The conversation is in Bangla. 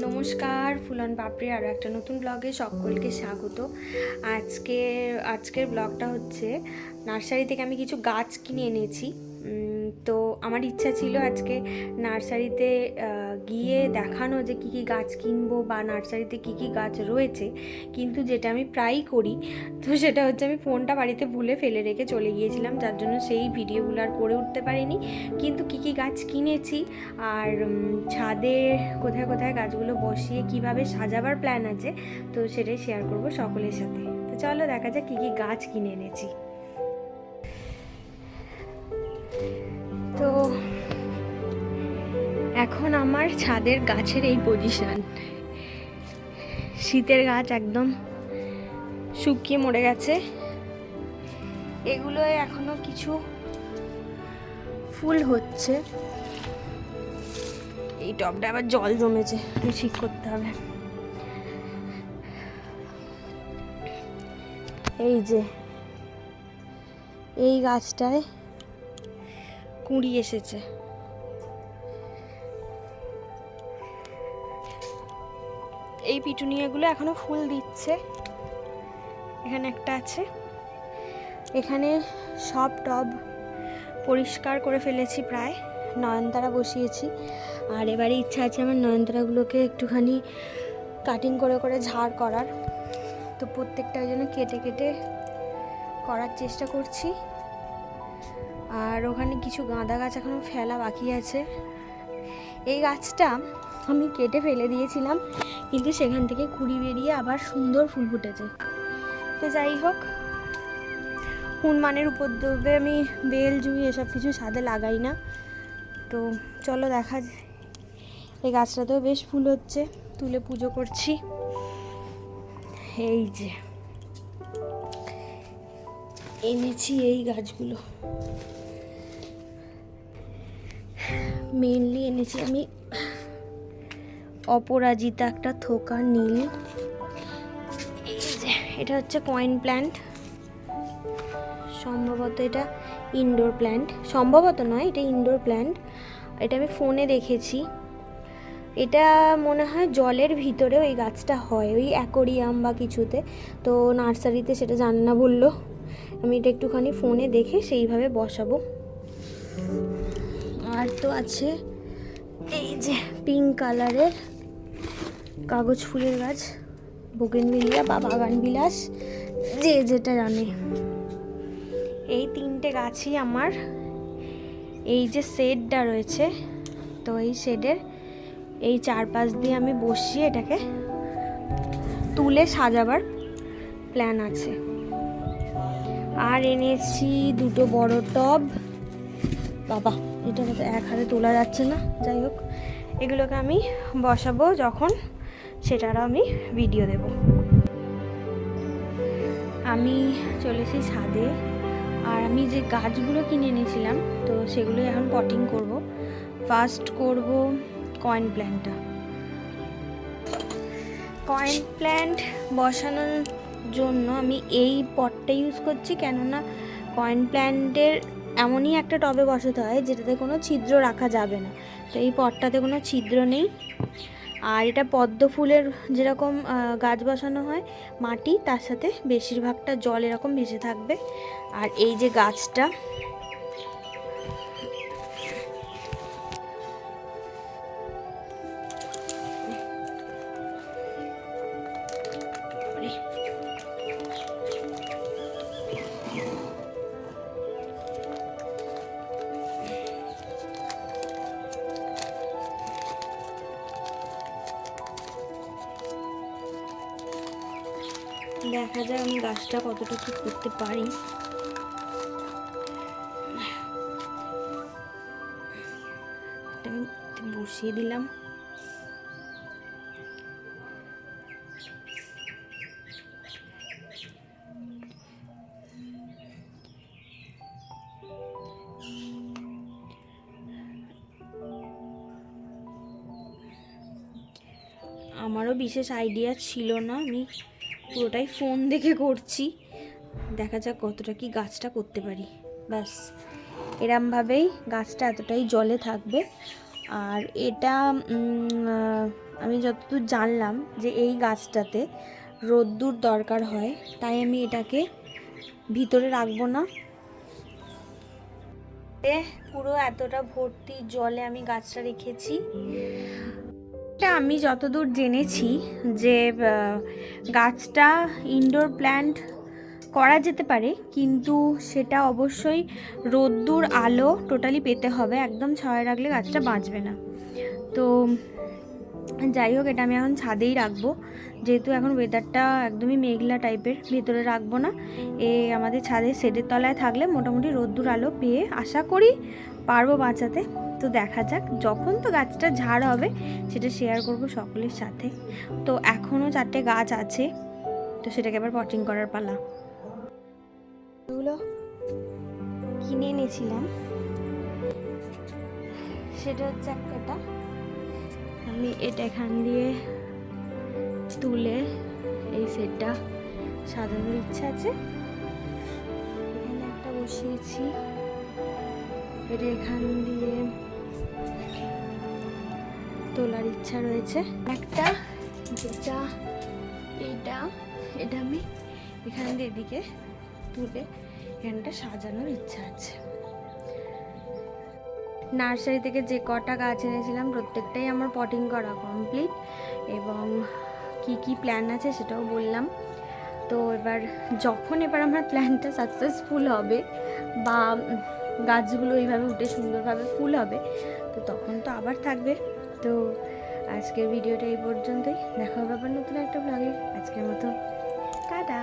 নমস্কার, ফুলন পাপড়ি আরও একটা নতুন ব্লগে সকলকে স্বাগত। আজকের ব্লগটা হচ্ছে নার্সারি থেকে আমি কিছু গাছ কিনে এনেছি। তো আমার ইচ্ছা ছিল আজকে নার্সারিতে গিয়ে দেখানো যে কী কী গাছ কিনবো বা নার্সারিতে কী কী গাছ রয়েছে, কিন্তু যেটা আমি প্রায়ই করি, তো সেটা হচ্ছে আমি ফোনটা বাড়িতে ভুলে ফেলে রেখে চলে গিয়েছিলাম, যার জন্য সেই ভিডিওগুলো আর করে উঠতে পারিনি। কিন্তু কী কী গাছ কিনেছি আর ছাদে কোথায় কোথায় গাছগুলো বসিয়ে কিভাবে সাজাবার প্ল্যান আছে, তো সেটাই শেয়ার করব সকলের সাথে। তো চলো দেখা যাক কী কী গাছ কিনে এনেছি। তো এখন আমার ছাদের গাছের এই পজিশন, শীতের গাছ একদম শুকিয়ে মরে গেছে। এগুলোয় এখনো কিছু ফুল হচ্ছে। এই টবটা আবার জল জমেছে, ঠিক করতে হবে। এই যে এই গাছটায় কুঁড়ি এসেছে। এই পিটুনিয়াগুলো এখনো ফুল দিচ্ছে। এখানে একটা আছে। এখানে সব টব পরিষ্কার করে ফেলেছি, প্রায় নয়নতারা বসিয়েছি। আর এবারে ইচ্ছা আছে আমার নয়নতারাগুলোকে একটুখানি কাটিং করে করে ঝাড় করার। তো প্রত্যেকটা ওই জন্য কেটে কেটে করার চেষ্টা করছি। আর ওখানে কিছু গাঁদা গাছ এখনো ফেলা বাকি আছে। এই গাছটা আমি কেটে ফেলে দিয়েছিলাম, কিন্তু সেখান থেকে কুড়ি বেরিয়ে আবার সুন্দর ফুল ফুটেছে। তো যাই হোক, হনুমানের উপদ্রবে আমি বেল জুঁই এসব কিছু ছাদে লাগাই না। তো চলো দেখা যায়। এই গাছটাতেও বেশ ফুল হচ্ছে, তুলে পুজো করছি। এই যে এনেছি এই গাছগুলো, মেনলি এনেছি আমি অপরাজিতা, একটা থোকা নীল। এই যে এটা হচ্ছে কয়েন প্ল্যান্ট, সম্ভবত এটা ইনডোর প্ল্যান্ট, সম্ভবত নয়, এটা ইনডোর প্ল্যান্ট। এটা আমি ফোনে দেখেছি। এটা মনে হয় জলের ভিতরেও এই গাছটা হয়, ওই অ্যাকোরিয়াম বা কিছুতে। তো নার্সারিতে সেটা জান না বললো। আমি এটা একটুখানি ফোনে দেখে সেইভাবে বসাবো। আর তো আছে এই যে পিঙ্ক কালারের কাগজ ফুলের গাছ, বোগেনভিলিয়া বা বাগান বিলাস, যে যেটা জানে। এই তিনটে গাছই আমার এই যে শেডটা রয়েছে, তো এই শেডের এই চারপাশ দিয়ে আমি বসিয়ে এটাকে তুলে সাজাবার প্ল্যান আছে। আর এনেছি দুটো বড় টব। বাবা, এটা এক হাতে তোলা যাচ্ছে না। যাই হোক, এগুলোকে আমি বসাবো যখন, সেটারও আমি ভিডিও দেব। আমি চলেছি ছাদে। আর আমি যে গাছগুলো কিনে এনেছিলাম, তো সেগুলো এখন পটিং করব। ফার্স্ট করব কয়েন প্ল্যান্টটা। কয়েন প্ল্যান্ট বসানোর জন্য আমি এই পটটা ইউজ করছি, কেননা কয়েন প্ল্যান্টের এমনই একটা টবে বসাতে হয় যেটাতে কোনো ছিদ্র রাখা যাবে না। তো এই পটটাতে কোনো ছিদ্র নেই। আর এটা পদ্ম ফুলের যেরকম গাছ বসানো হয় মাটি, তার সাথে বেশিরভাগটা জল এরকম ভেসে থাকবে। আর এই যে গাছটা, দেখা যায় আমি গাছটা কতটা কি করতে পারি। বসিয়ে দিলাম। আমারও বিশেষ আইডিয়া ছিল না, আমি পুরোটাই ফোন দেখে করছি। দেখা যাক কতটা কি গাছটা করতে পারি। ব্যাস, এরমভাবেই গাছটা এতটাই জলে থাকবে। আর এটা আমি আমি যতদূর জানলাম যে এই গাছটাতে রোদ্দুর দরকার হয়, তাই আমি এটাকে ভিতরে রাখবো না। পুরো এতটা ভর্তি জলে আমি গাছটা রেখেছি। এটা আমি যতদূর জেনেছি যে গাছটা ইনডোর প্ল্যান্ট করা যেতে পারে, কিন্তু সেটা অবশ্যই রোদ্দুর আলো টোটালি পেতে হবে, একদম ছায়ায় রাখলে গাছটা বাঁচবে না। তো যাই হোক, এটা আমি এখন ছাদেই রাখবো, যেহেতু এখন ওয়েদারটা একদমই মেঘলা টাইপের। ভেতরে রাখবো না, আমাদের ছাদের শেডের তলায় থাকলে মোটামুটি রোদ্দুর আলো পেয়ে আশা করি পারবো বাঁচাতে। তো দেখা যাক, যখন তো গাছটা ঝাড় হবে সেটা শেয়ার করব সকলের সাথে। তো এখনও 4টে গাছ আছে, তো সেটাকে আবার পটিং করার পালা। এগুলো কিনে এনেছিলাম, সেটা হচ্ছে একটা, আমি এটা এখান দিয়ে তুলে এই সেটটা সাজানোর ইচ্ছা আছে। এখানে একটা বসিয়েছি, এটা এখান দিয়ে তোলার ইচ্ছা রয়েছে। একটা যেটা এটা আমি এখান দিয়ে এদিকে তুলে এখানটা সাজানোর ইচ্ছা আছে। নার্সারি থেকে যে কটা গাছ এনেছিলাম প্রত্যেকটাই আমার পটিং করা কমপ্লিট, এবং কি প্ল্যান আছে সেটাও বললাম। তো এবার আমার প্ল্যানটা সাকসেসফুল হবে বা গাছগুলো এইভাবে উঠে সুন্দরভাবে ফুল হবে, তো তখন তো আবার থাকবে। তো আজকের ভিডিওটা এই পর্যন্তই, দেখা হবে আবার নতুন একটা ব্লগে। আজকের মতো টাটা।